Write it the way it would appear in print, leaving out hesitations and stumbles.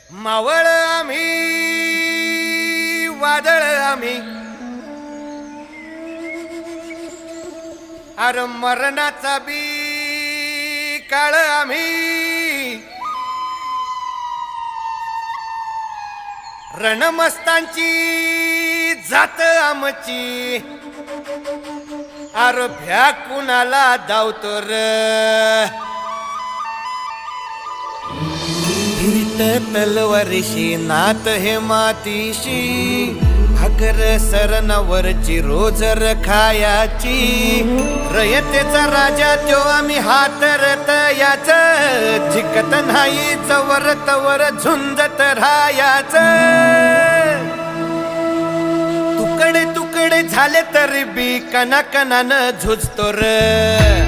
मावळ आम्ही वादळ आम्ही अरे मरणाचा बी काळ आम्ही रणमस्तांची जात आमची अरे भ्या कुणाला धावतो र फिरत तलवारीशी नात हे मातीशी भाकर सरणावरची रोजर खायाची रयतेचा राजा त्यो आम्ही हातरत याच जिकत नाही चवर तवर झुंजत राहायाच तुकडे तुकडे झाले तरी बी कणाकणानं झुजतो र